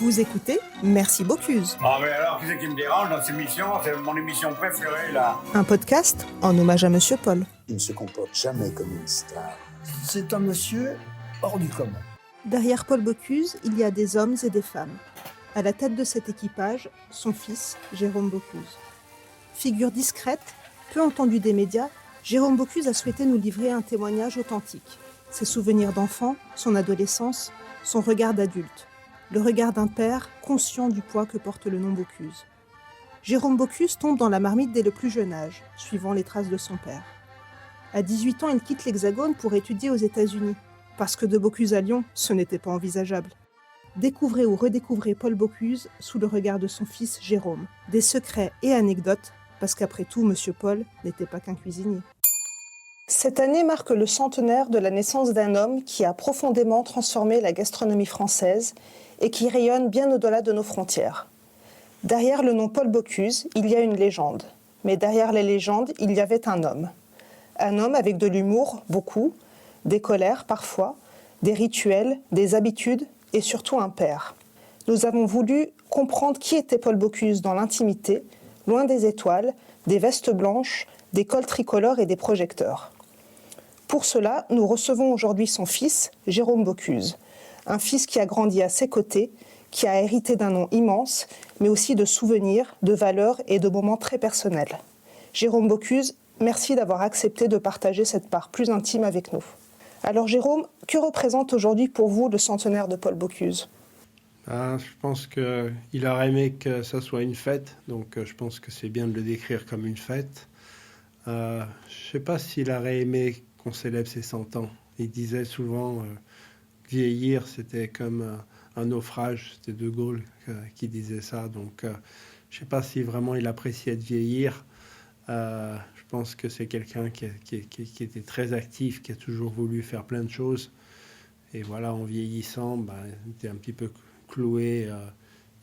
Vous écoutez Merci Bocuse. Ah mais alors, qu'est-ce qui me dérange dans cette émission? C'est mon émission préférée, là. Un podcast en hommage à Monsieur Paul. Il ne se comporte jamais comme une star. C'est un monsieur hors du commun. Derrière Paul Bocuse, il y a des hommes et des femmes. À la tête de cet équipage, son fils, Jérôme Bocuse. Figure discrète, peu entendue des médias, Jérôme Bocuse a souhaité nous livrer un témoignage authentique. Ses souvenirs d'enfant, son adolescence, son regard d'adulte. Le regard d'un père conscient du poids que porte le nom Bocuse. Jérôme Bocuse tombe dans la marmite dès le plus jeune âge, suivant les traces de son père. À 18 ans, il quitte l'Hexagone pour étudier aux États-Unis, parce que de Bocuse à Lyon, ce n'était pas envisageable. Découvrez ou redécouvrez Paul Bocuse sous le regard de son fils Jérôme. Des secrets et anecdotes, parce qu'après tout, Monsieur Paul n'était pas qu'un cuisinier. Cette année marque le centenaire de la naissance d'un homme qui a profondément transformé la gastronomie française et qui rayonne bien au-delà de nos frontières. Derrière le nom Paul Bocuse, il y a une légende. Mais derrière les légendes, il y avait un homme. Un homme avec de l'humour, beaucoup, des colères parfois, des rituels, des habitudes et surtout un père. Nous avons voulu comprendre qui était Paul Bocuse dans l'intimité, loin des étoiles, des vestes blanches, des cols tricolores et des projecteurs. Pour cela, nous recevons aujourd'hui son fils, Jérôme Bocuse. Un fils qui a grandi à ses côtés, qui a hérité d'un nom immense, mais aussi de souvenirs, de valeurs et de moments très personnels. Jérôme Bocuse, merci d'avoir accepté de partager cette part plus intime avec nous. Alors Jérôme, que représente aujourd'hui pour vous le centenaire de Paul Bocuse ? Je pense qu'il aurait aimé que ça soit une fête, donc je pense que c'est bien de le décrire comme une fête. Je ne sais pas s'il aurait aimé qu'on célèbre ses 100 ans. Il disait souvent vieillir, c'était comme un naufrage. C'était De Gaulle qui disait ça. Donc, je ne sais pas si vraiment il appréciait de vieillir. Je pense que c'est quelqu'un qui était très actif, qui a toujours voulu faire plein de choses. Et voilà, en vieillissant, il était un petit peu cloué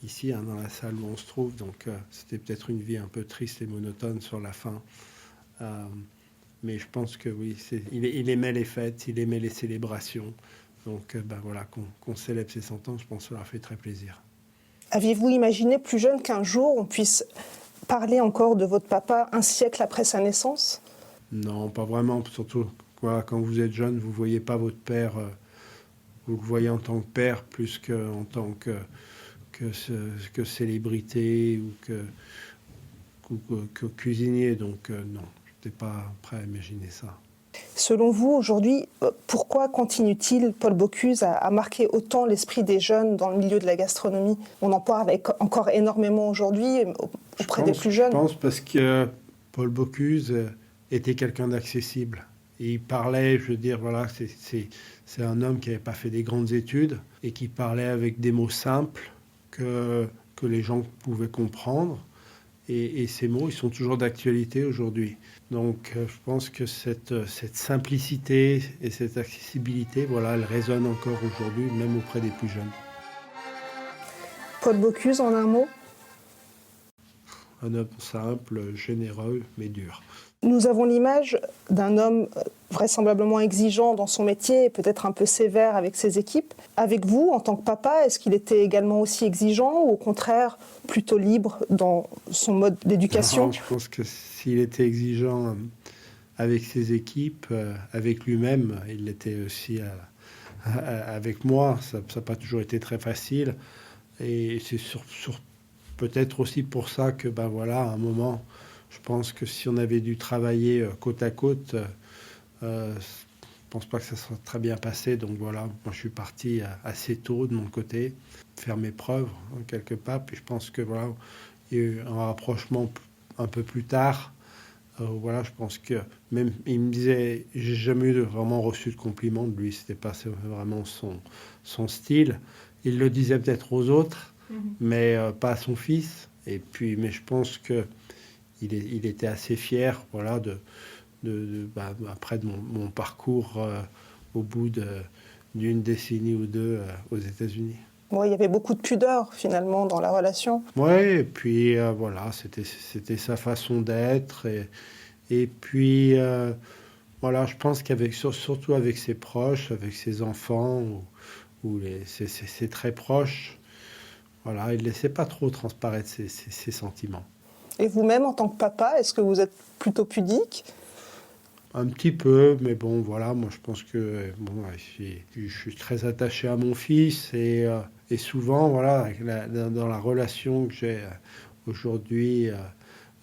ici, dans la salle où on se trouve. Donc, c'était peut-être une vie un peu triste et monotone sur la fin. Mais je pense que oui, il aimait les fêtes, il aimait les célébrations. Donc voilà, qu'on célèbre ses 100 ans, je pense que ça leur fait très plaisir. Aviez-vous imaginé plus jeune qu'un jour on puisse parler encore de votre papa un siècle après sa naissance ? Non, pas vraiment. Surtout quand vous êtes jeune, vous ne voyez pas votre père, vous le voyez en tant que père plus qu'en tant que célébrité ou que cuisinier. Donc non, je n'étais pas prêt à imaginer ça. Selon vous, aujourd'hui, pourquoi continue-t-il, Paul Bocuse, à marquer autant l'esprit des jeunes dans le milieu de la gastronomie ? On en parle encore énormément aujourd'hui auprès des plus jeunes. Je pense parce que Paul Bocuse était quelqu'un d'accessible. Et il parlait, je veux dire, voilà, c'est un homme qui n'avait pas fait des grandes études et qui parlait avec des mots simples que les gens pouvaient comprendre. Et ces mots, ils sont toujours d'actualité aujourd'hui. Donc, je pense que cette simplicité et cette accessibilité, voilà, elle résonne encore aujourd'hui, même auprès des plus jeunes. Paul Bocuse, en un mot ? Un homme simple, généreux, mais dur. Nous avons l'image d'un homme vraisemblablement exigeant dans son métier et peut-être un peu sévère avec ses équipes. Avec vous, en tant que papa, est-ce qu'il était également aussi exigeant ou au contraire plutôt libre dans son mode d'éducation ? Non, je pense que s'il était exigeant avec ses équipes, avec lui-même, il l'était aussi avec moi. Ça n'a pas toujours été très facile. Et c'est peut-être aussi pour ça que, voilà, à un moment, je pense que si on avait dû travailler côte à côte, je ne pense pas que ça soit très bien passé. Donc voilà, moi je suis parti assez tôt de mon côté, faire mes preuves quelque part. Puis je pense que voilà, il y a eu un rapprochement un peu plus tard. Voilà, je pense que même il me disait, j'ai jamais vraiment reçu de compliments de lui. C'était pas vraiment son style. Il le disait peut-être aux autres, mais pas à son fils. Et puis, mais je pense que il était assez fier, voilà, après de mon parcours au bout d'une décennie ou deux aux États-Unis. Ouais, il y avait beaucoup de pudeur finalement dans la relation. Oui, et puis voilà, c'était sa façon d'être. Et puis voilà, je pense surtout avec ses proches, avec ses enfants ou ses très proches, Voilà, il ne laissait pas trop transparaître ses sentiments. Et vous-même, en tant que papa, est-ce que vous êtes plutôt pudique ? Un petit peu, mais bon, voilà, moi je pense que bon, je suis très attaché à mon fils et souvent, voilà, dans la relation que j'ai aujourd'hui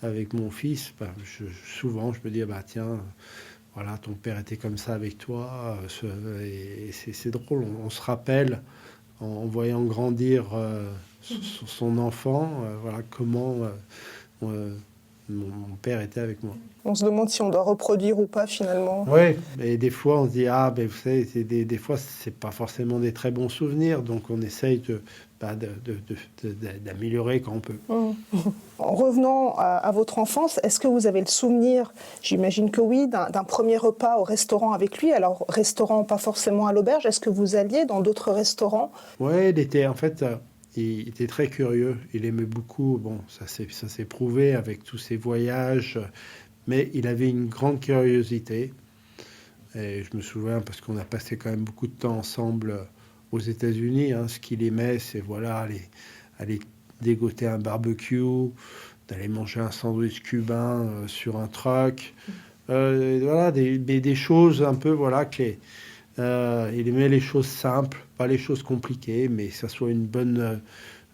avec mon fils, ben, souvent je me dis, bah tiens, voilà, ton père était comme ça avec toi, et c'est drôle, on se rappelle en voyant grandir son enfant, voilà comment mon père était avec moi. On se demande si on doit reproduire ou pas finalement. Oui, et des fois on se dit, ah ben vous savez, des fois c'est pas forcément des très bons souvenirs, donc on essaye d'améliorer quand on peut. En revenant à votre enfance, est-ce que vous avez le souvenir, j'imagine que oui, d'un premier repas au restaurant avec lui? Alors restaurant pas forcément à l'auberge, est-ce que vous alliez dans d'autres restaurants? Oui, il était très curieux, il aimait beaucoup, bon ça s'est prouvé avec tous ses voyages, mais il avait une grande curiosité. Et je me souviens, parce qu'on a passé quand même beaucoup de temps ensemble aux États-Unis, hein, ce qu'il aimait, c'est voilà, aller dégoter un barbecue, d'aller manger un sandwich cubain sur un truck. Voilà, des choses un peu, voilà, il aimait les choses simples, pas les choses compliquées, mais que ça soit une bonne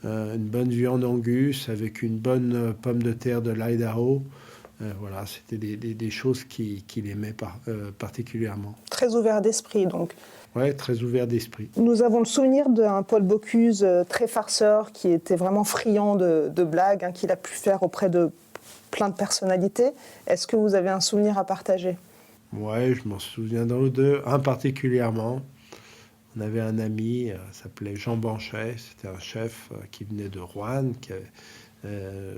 viande angus avec une bonne pomme de terre de l'Idaho. Voilà, c'était des choses qu'il aimait particulièrement. Très ouvert d'esprit, donc. Oui, très ouvert d'esprit. Nous avons le souvenir d'un Paul Bocuse très farceur, qui était vraiment friand de blagues, hein, qu'il a pu faire auprès de plein de personnalités. Est-ce que vous avez un souvenir à partager? Oui, je m'en souviens d'un ou deux, un particulièrement. On avait un ami, s'appelait Jean Banchet, c'était un chef qui venait de Rouen,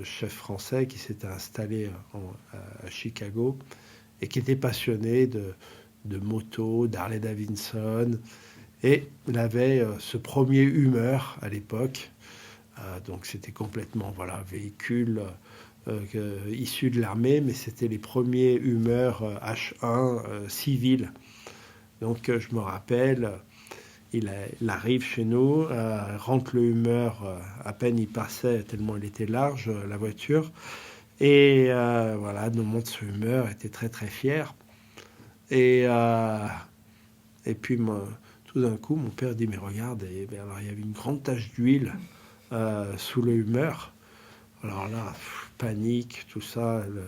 chef français qui s'était installé à Chicago et qui était passionné de moto, d'Harley Davidson. Et il avait ce premier Hummer à l'époque. Donc c'était complètement véhicule issu de l'armée, mais c'était les premiers Hummer H1 civils. Donc je me rappelle, il arrive chez nous, rentre le Hummer, à peine il passait, tellement il était large, la voiture. Et voilà, nous montre ce Hummer, était très très fier. Et puis tout d'un coup, mon père dit, mais regarde, alors, il y avait une grande tache d'huile sous le Hummer. Alors là, panique, tout ça, elle ne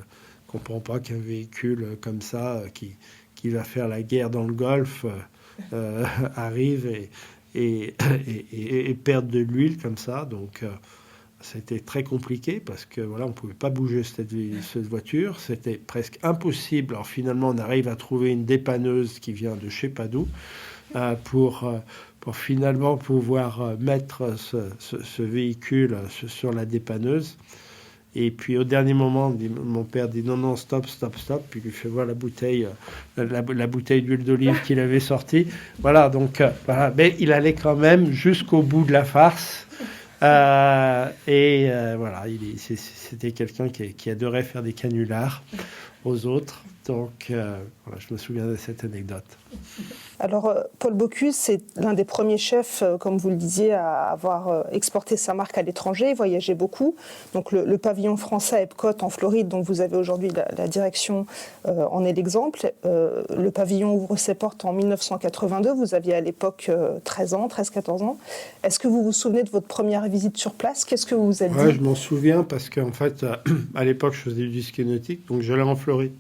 comprend pas qu'un véhicule comme ça, qui va faire la guerre dans le Golfe, arrive et perdre de l'huile comme ça. Donc c'était très compliqué parce que voilà, on ne pouvait pas bouger cette voiture. C'était presque impossible. Alors finalement, on arrive à trouver une dépanneuse qui vient de je ne sais pas d'où pour finalement pouvoir mettre ce véhicule sur la dépanneuse. Et puis au dernier moment, mon père dit non, stop. Puis il lui fait voir la bouteille d'huile d'olive qu'il avait sortie. Voilà, donc voilà. Mais il allait quand même jusqu'au bout de la farce. Voilà, c'était quelqu'un qui adorait faire des canulars aux autres. Donc voilà, je me souviens de cette anecdote. Alors, Paul Bocuse, c'est l'un des premiers chefs, comme vous le disiez, à avoir exporté sa marque à l'étranger, voyagé beaucoup. Donc, le pavillon français à Epcot, en Floride, dont vous avez aujourd'hui la direction, en est l'exemple. Le pavillon ouvre ses portes en 1982. Vous aviez à l'époque 13-14 ans. Est-ce que vous vous souvenez de votre première visite sur place? Qu'est-ce que vous vous êtes dit? Je m'en souviens parce qu'en fait, à l'époque, je faisais du ski nautique. Donc, j'allais en Floride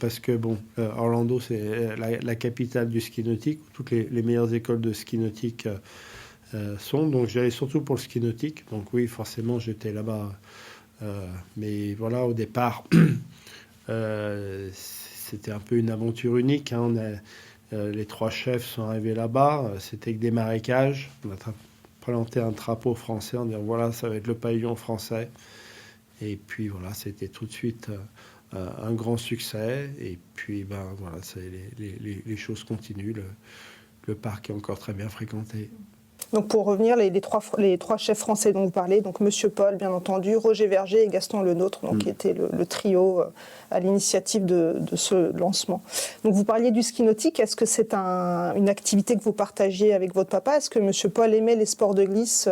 parce que, Orlando, c'est la capitale du ski nautique, où toutes les meilleures écoles de ski nautique sont. Donc j'allais surtout pour le ski nautique. Donc oui, forcément, j'étais là-bas. Mais voilà, au départ, c'était un peu une aventure unique. Hein. Les 3 chefs sont arrivés là-bas. C'était que des marécages. On a planté un drapeau français en disant voilà, ça va être le pavillon français. Et puis voilà, c'était tout de suite un grand succès. Et puis voilà, les choses continuent. Le parc est encore très bien fréquenté. Donc pour revenir, les trois chefs français dont vous parlez, donc Monsieur Paul, bien entendu, Roger Verger et Gaston Lenôtre, donc, qui était le trio à l'initiative de ce lancement. Donc vous parliez du ski nautique, est-ce que c'est une activité que vous partagiez avec votre papa? Est-ce que Monsieur Paul aimait les sports de glisse?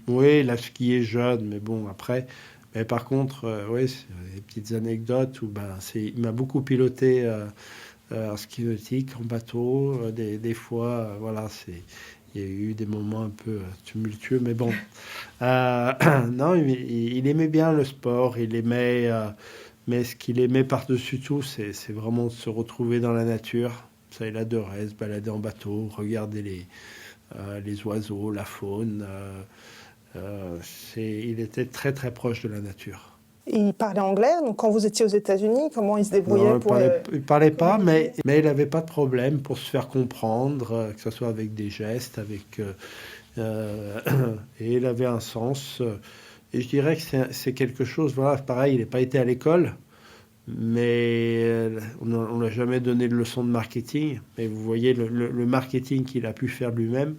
Oui, il a skié jeune, mais bon, après. Mais par contre, oui, c'est des petites anecdotes où il m'a beaucoup piloté en ski nautique, en bateau. Des fois, voilà, il y a eu des moments un peu tumultueux, mais bon. Non, il aimait bien le sport, il aimait. Mais ce qu'il aimait par-dessus tout, c'est vraiment de se retrouver dans la nature. Ça, il adorait se balader en bateau, regarder les oiseaux, la faune. Il était très très proche de la nature. Et il parlait anglais, donc quand vous étiez aux États-Unis, comment il se débrouillait Non, pour... il parlait pas, mais il n'avait pas de problème pour se faire comprendre, que ce soit avec des gestes, et il avait un sens. Et je dirais que c'est quelque chose, voilà, pareil, il n'a pas été à l'école, mais on n'a jamais donné de leçon de marketing. Mais vous voyez, le marketing qu'il a pu faire lui-même,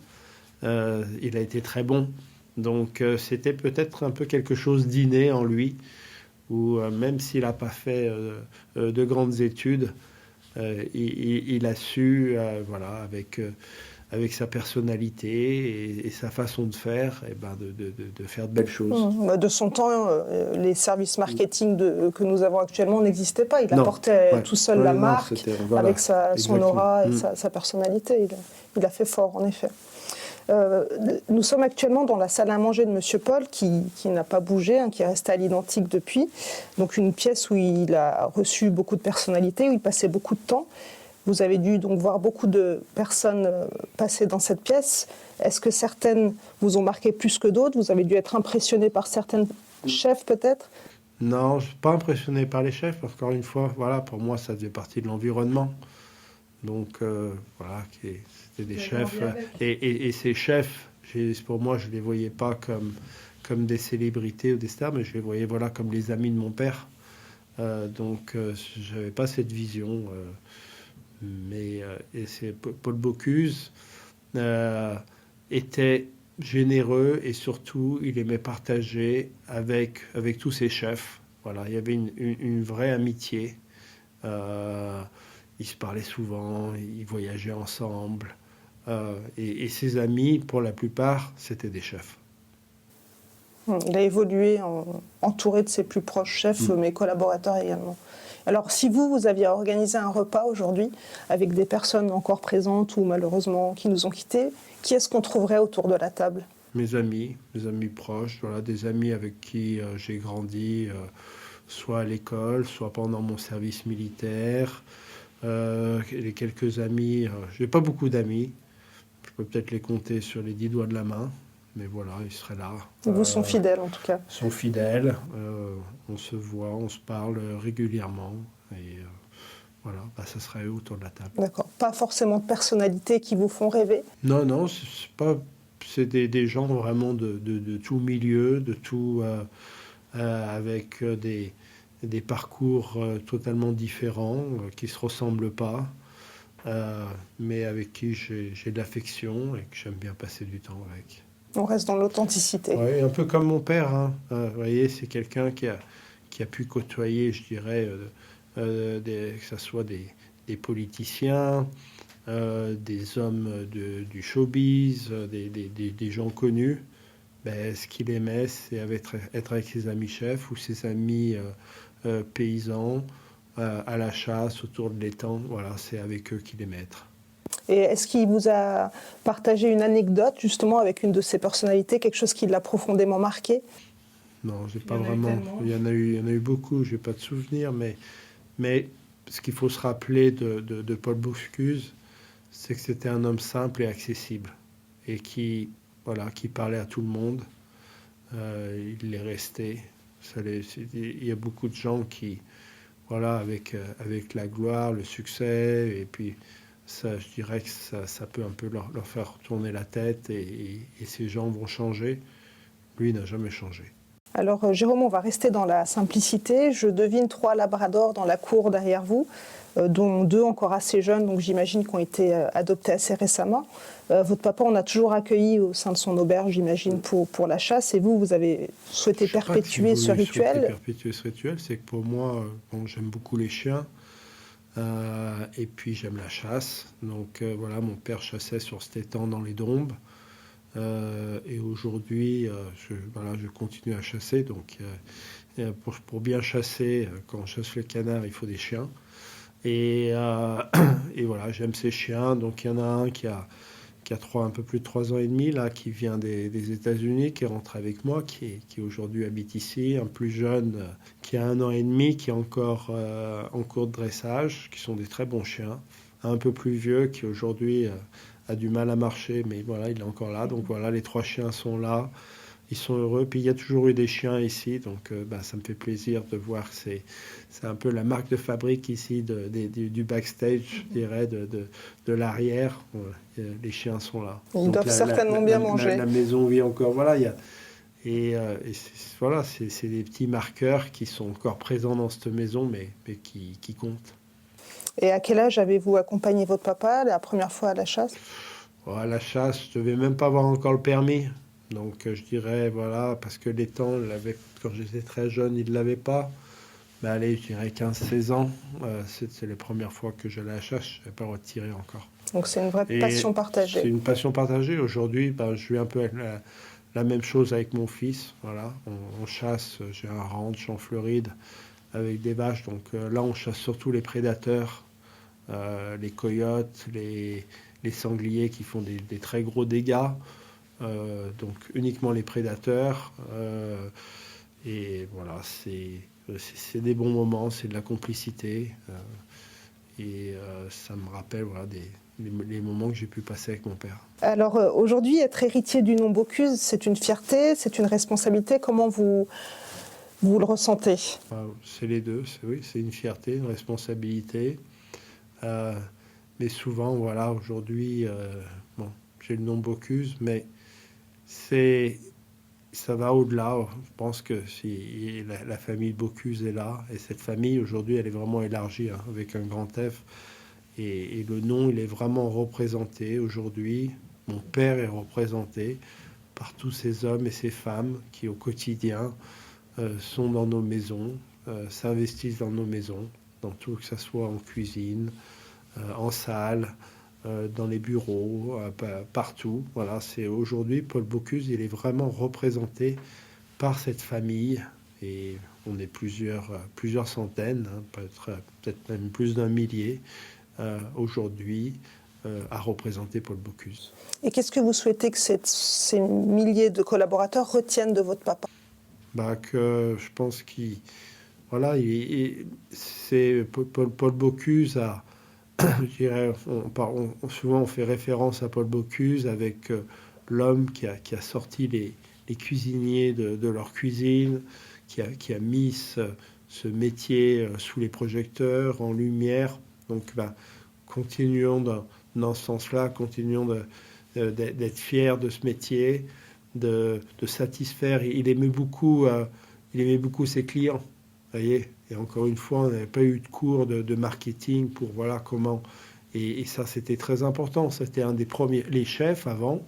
il a été très bon. Donc c'était peut-être un peu quelque chose d'inné en lui, où même s'il n'a pas fait de grandes études, il a su, voilà, avec sa personnalité et sa façon de faire, de faire de belles choses. De son temps, les services marketing que nous avons actuellement n'existaient pas. Il Non, apportait ouais. tout seul Ouais, la non, marque, voilà, avec son exactement. aura et sa personnalité. Il a fait fort, en effet. Nous sommes actuellement dans la salle à manger de Monsieur Paul, qui n'a pas bougé, qui est resté à l'identique depuis. Donc une pièce où il a reçu beaucoup de personnalités, où il passait beaucoup de temps. Vous avez dû donc voir beaucoup de personnes passer dans cette pièce. Est-ce que certaines vous ont marqué plus que d'autres? Vous avez dû être impressionné par certains chefs peut-être? Non, je ne suis pas impressionné par les chefs, parce qu'encore une fois, voilà, pour moi, ça faisait partie de l'environnement. Donc, voilà, c'était des chefs. Et ces chefs, pour moi, je ne les voyais pas comme des célébrités ou des stars, mais je les voyais, voilà, comme les amis de mon père. Donc, je n'avais pas cette vision. Et Paul Bocuse était généreux et surtout il aimait partager avec tous ses chefs. Voilà, il y avait une vraie amitié. Ils se parlaient souvent, ils voyageaient ensemble. Et ses amis, pour la plupart, c'était des chefs. Il a évolué entouré de ses plus proches chefs, mes collaborateurs également. Alors, si vous aviez organisé un repas aujourd'hui avec des personnes encore présentes ou malheureusement qui nous ont quittés, qui est-ce qu'on trouverait autour de la table? Mes amis proches, voilà, des amis avec qui j'ai grandi, soit à l'école, soit pendant mon service militaire. Les quelques amis, j'ai pas beaucoup d'amis, je peux peut-être les compter sur les 10 doigts de la main. Mais voilà, ils seraient là. Ils vous sont fidèles en tout cas. Ils sont fidèles. On se voit, on se parle régulièrement. Et voilà, ça serait eux autour de la table. D'accord. Pas forcément de personnalités qui vous font rêver? Non, c'est des gens vraiment de tout milieu, de tout, avec des parcours totalement différents, qui ne se ressemblent pas, mais avec qui j'ai de l'affection et que j'aime bien passer du temps avec. On reste dans l'authenticité. Oui, un peu comme mon père. Vous voyez, c'est quelqu'un qui a pu côtoyer, je dirais, que ce soit des politiciens, des hommes du showbiz, des gens connus. Ce qu'il aimait, c'est être avec ses amis chefs ou ses amis paysans, à la chasse, autour de l'étang. Voilà, c'est avec eux qu'il aimait être. Et est-ce qu'il vous a partagé une anecdote justement avec une de ses personnalités, quelque chose qui l'a profondément marqué? Non, j'ai pas vraiment. Il y en a eu beaucoup. J'ai pas de souvenirs, mais ce qu'il faut se rappeler de Paul Bocuse, c'est que c'était un homme simple et accessible et qui parlait à tout le monde. Il l'est resté. Il y a beaucoup de gens qui, voilà, avec la gloire, le succès et puis. Ça, je dirais que ça peut un peu leur faire tourner la tête et ces gens vont changer. Lui, il n'a jamais changé. Alors, Jérôme, on va rester dans la simplicité. Je devine 3 labradors dans la cour derrière vous, dont 2 encore assez jeunes, donc j'imagine qui ont été adoptés assez récemment. Votre papa, on a toujours accueilli au sein de son auberge, j'imagine, pour la chasse. Et vous avez souhaité perpétuer ce rituel. Perpétuer ce rituel, c'est que pour moi, j'aime beaucoup les chiens. Et puis j'aime la chasse, donc voilà, mon père chassait sur cet étang dans les Dombes. Et aujourd'hui, je continue à chasser. Donc, pour bien chasser, quand on chasse le canard, il faut des chiens. Et voilà, j'aime ces chiens. Donc, il y en a un qui a un peu plus de 3 ans et demi, là, qui vient des États-Unis, qui rentre avec moi, qui aujourd'hui habite ici. Un plus jeune qui a 1 an et demi, qui est encore en cours de dressage, qui sont des très bons chiens. Un peu plus vieux, qui aujourd'hui a du mal à marcher, mais voilà, il est encore là. Donc voilà, les 3 chiens sont là. Ils sont heureux. Puis il y a toujours eu des chiens ici, donc ça me fait plaisir de voir. C'est un peu la marque de fabrique ici du backstage, je dirais, de l'arrière. Voilà, les chiens sont là. Ils doivent certainement bien manger. La maison vit encore. Voilà, voilà, c'est des petits marqueurs qui sont encore présents dans cette maison, mais qui comptent. Et à quel âge avez-vous accompagné votre papa la première fois à la chasse? À la chasse, je ne devais même pas avoir encore le permis. Donc je dirais, voilà, parce que les temps, quand j'étais très jeune, ils ne l'avaient pas. Ben allez, je dirais 15-16 ans. C'est les premières fois que j'allais à la chasse, je n'avais pas retiré encore. Donc c'est une vraie passion partagée. C'est une passion partagée. Aujourd'hui, je vis un peu la même chose avec mon fils. Voilà, on chasse, j'ai un ranch en Floride avec des vaches. Donc là, on chasse surtout les prédateurs, les coyotes, les sangliers qui font des très gros dégâts. Donc uniquement les prédateurs. Et voilà, c'est des bons moments, c'est de la complicité. Ça me rappelle voilà, les moments que j'ai pu passer avec mon père. Alors aujourd'hui, être héritier du nom Bocuse, c'est une fierté, c'est une responsabilité. Comment vous le ressentez? C'est les deux, c'est une fierté, une responsabilité. Mais souvent, voilà, aujourd'hui, j'ai le nom Bocuse, mais ça va au-delà. Je pense que si la famille Bocuse est là, et cette famille, aujourd'hui, elle est vraiment élargie, hein, avec un grand F. Et le nom, il est vraiment représenté aujourd'hui. Mon père est représenté par tous ces hommes et ces femmes qui, au quotidien, sont dans nos maisons, s'investissent dans nos maisons, dans tout, que ce soit en cuisine, en salle, dans les bureaux, partout. Voilà, c'est aujourd'hui, Paul Bocuse, il est vraiment représenté par cette famille. Et on est plusieurs centaines, hein, peut-être même plus d'1 millier, aujourd'hui, à représenter Paul Bocuse. Et qu'est-ce que vous souhaitez que ces milliers de collaborateurs retiennent de votre papa? Que je pense c'est Paul Bocuse a, je dirais, souvent on fait référence à Paul Bocuse avec l'homme qui a sorti les cuisiniers de leur cuisine, qui a mis ce métier sous les projecteurs, en lumière. Donc continuons dans ce sens-là, continuons d'être fiers de ce métier, de satisfaire. Il aimait beaucoup ses clients. Voyez, et encore une fois, on n'avait pas eu de cours de marketing pour voilà comment. Et ça, c'était très important. C'était un des premiers. Les chefs, avant,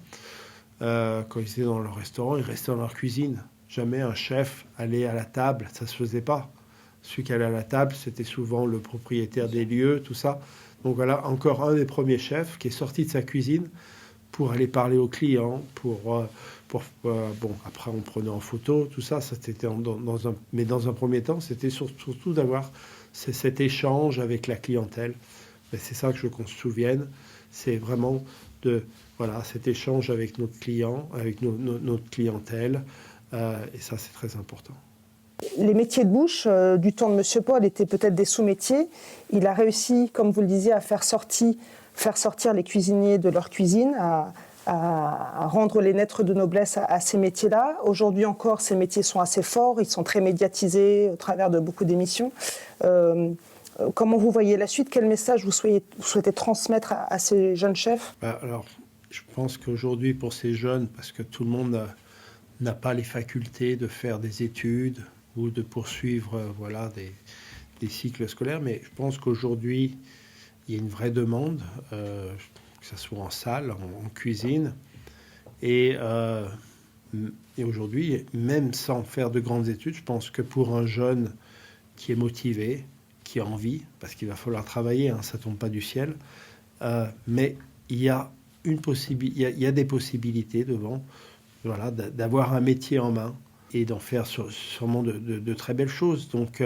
quand ils étaient dans leur restaurant, ils restaient dans leur cuisine. Jamais un chef allait à la table, ça ne se faisait pas. Celui qui allait à la table, c'était souvent le propriétaire des lieux, tout ça. Donc voilà, encore un des premiers chefs qui est sorti de sa cuisine pour aller parler aux clients, après on prenait en photo, tout ça, c'était mais dans un premier temps, c'était surtout d'avoir cet échange avec la clientèle. Et c'est ça que je veux qu'on se souvienne, c'est vraiment cet échange avec notre client, avec notre clientèle, et ça c'est très important. Les métiers de bouche du temps de M. Paul étaient peut-être des sous-métiers. Il a réussi, comme vous le disiez, à faire sortir les cuisiniers de leur cuisine, à rendre les lettres de noblesse à ces métiers-là. Aujourd'hui encore, ces métiers sont assez forts, ils sont très médiatisés au travers de beaucoup d'émissions. Comment vous voyez la suite? Quel message vous souhaitez transmettre à ces jeunes chefs? Alors, je pense qu'aujourd'hui, pour ces jeunes, parce que tout le monde n'a pas les facultés de faire des études ou de poursuivre des cycles scolaires, mais je pense qu'aujourd'hui, il y a une vraie demande, que ce soit en salle, en cuisine. Et aujourd'hui, même sans faire de grandes études, je pense que pour un jeune qui est motivé, qui a envie, parce qu'il va falloir travailler, hein, ça ne tombe pas du ciel, mais il y a il y a des possibilités devant, voilà, d'avoir un métier en main et d'en faire sûrement de très belles choses. Donc,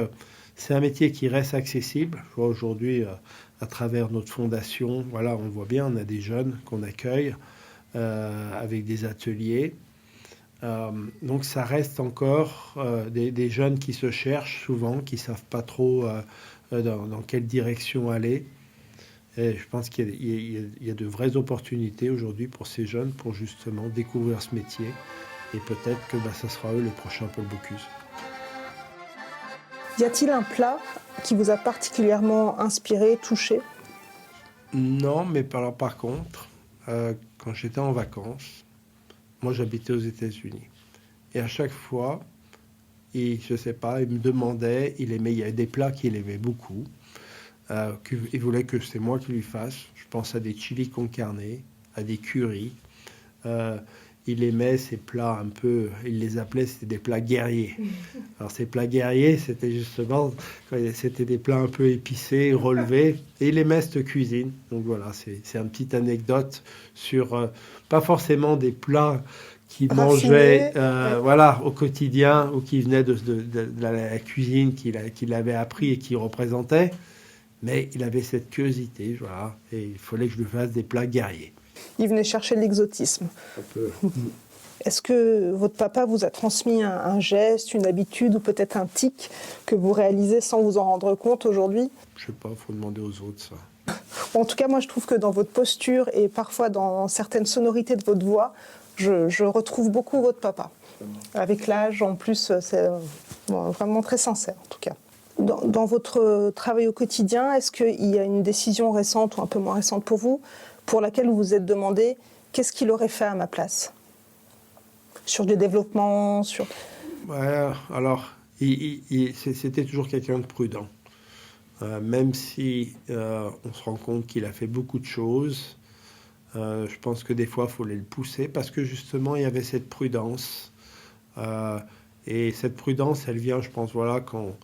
c'est un métier qui reste accessible. Je vois aujourd'hui, à travers notre fondation, voilà, on voit bien, on a des jeunes qu'on accueille avec des ateliers. Donc, ça reste encore des jeunes qui se cherchent souvent, qui ne savent pas trop dans quelle direction aller. Et je pense qu'il y a de vraies opportunités aujourd'hui pour ces jeunes pour justement découvrir ce métier. Et peut-être que ça sera eux les prochains Paul Bocuse. Y a-t-il un plat qui vous a particulièrement inspiré, touché? Non, mais par contre, quand j'étais en vacances, moi j'habitais aux États-Unis. Et à chaque fois, je sais pas, il me demandait, il y avait des plats qu'il aimait beaucoup. Il voulait que c'est moi qui lui fasse. Je pense à des chili con carne, à des currys. Il aimait ces plats un peu, il les appelait, c'était des plats guerriers. Alors ces plats guerriers, c'était justement, c'était des plats un peu épicés, relevés. Et il aimait cette cuisine. Donc voilà, c'est une petite anecdote sur, pas forcément des plats qu'il mangeait voilà, au quotidien ou qui venaient de la cuisine qu'il avait appris et qu'il représentait. Mais il avait cette curiosité, voilà, et il fallait que je lui fasse des plats guerriers. Il venait chercher l'exotisme. Un peu. Est-ce que votre papa vous a transmis un geste, une habitude ou peut-être un tic que vous réalisez sans vous en rendre compte aujourd'hui? Je sais pas, il faut demander aux autres ça. En tout cas, moi je trouve que dans votre posture et parfois dans certaines sonorités de votre voix, je retrouve beaucoup votre papa. Avec l'âge, en plus, c'est vraiment très sincère en tout cas. Dans votre travail au quotidien, est-ce qu'il y a une décision récente ou un peu moins récente pour vous, pour laquelle vous vous êtes demandé qu'est-ce qu'il aurait fait à ma place? Sur du développement, sur... Ouais, alors, c'était toujours quelqu'un de prudent. Même si on se rend compte qu'il a fait beaucoup de choses, je pense que des fois, il faut le pousser parce que justement, il y avait cette prudence. Et cette prudence, elle vient, je pense, voilà, quand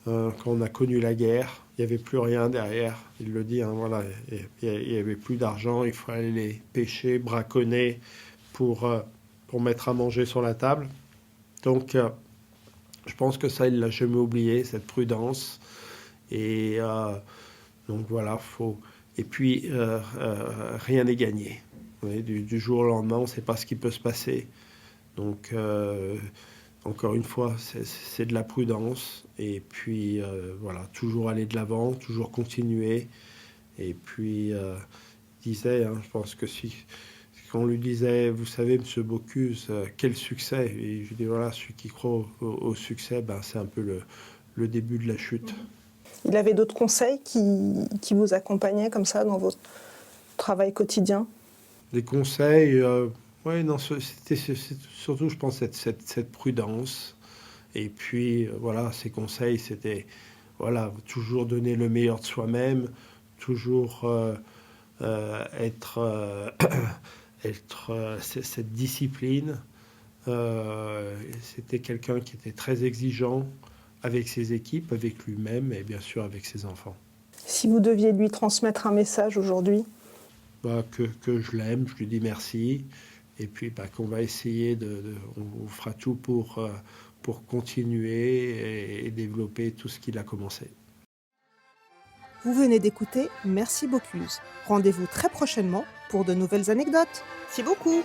on a connu la guerre, il n'y avait plus rien derrière. Il le dit, hein, voilà, il n'y avait plus d'argent, il fallait aller pêcher, braconner pour mettre à manger sur la table. Donc, je pense que ça, il ne l'a jamais oublié, cette prudence. Et donc voilà, faut... Et puis, rien n'est gagné. Oui, du jour au lendemain, on ne sait pas ce qui peut se passer. Donc, encore une fois, c'est de la prudence. Et puis, voilà, toujours aller de l'avant, toujours continuer. Et puis, il disait, hein, je pense que si on lui disait, vous savez, M. Bocuse, quel succès? Et je dis, voilà, celui qui croit au succès, c'est un peu le début de la chute. Il avait d'autres conseils qui vous accompagnaient comme ça dans votre travail quotidien? Des conseils, oui, non, c'était surtout, je pense, cette prudence. Et puis, voilà, ces conseils, c'était, voilà, toujours donner le meilleur de soi-même, toujours être cette discipline. C'était quelqu'un qui était très exigeant avec ses équipes, avec lui-même et bien sûr avec ses enfants. Si vous deviez lui transmettre un message aujourd'hui? Que je l'aime, je lui dis merci. Et puis qu'on va essayer on fera tout pour continuer et développer tout ce qu'il a commencé. Vous venez d'écouter Merci Bocuse. Rendez-vous très prochainement pour de nouvelles anecdotes. Merci beaucoup.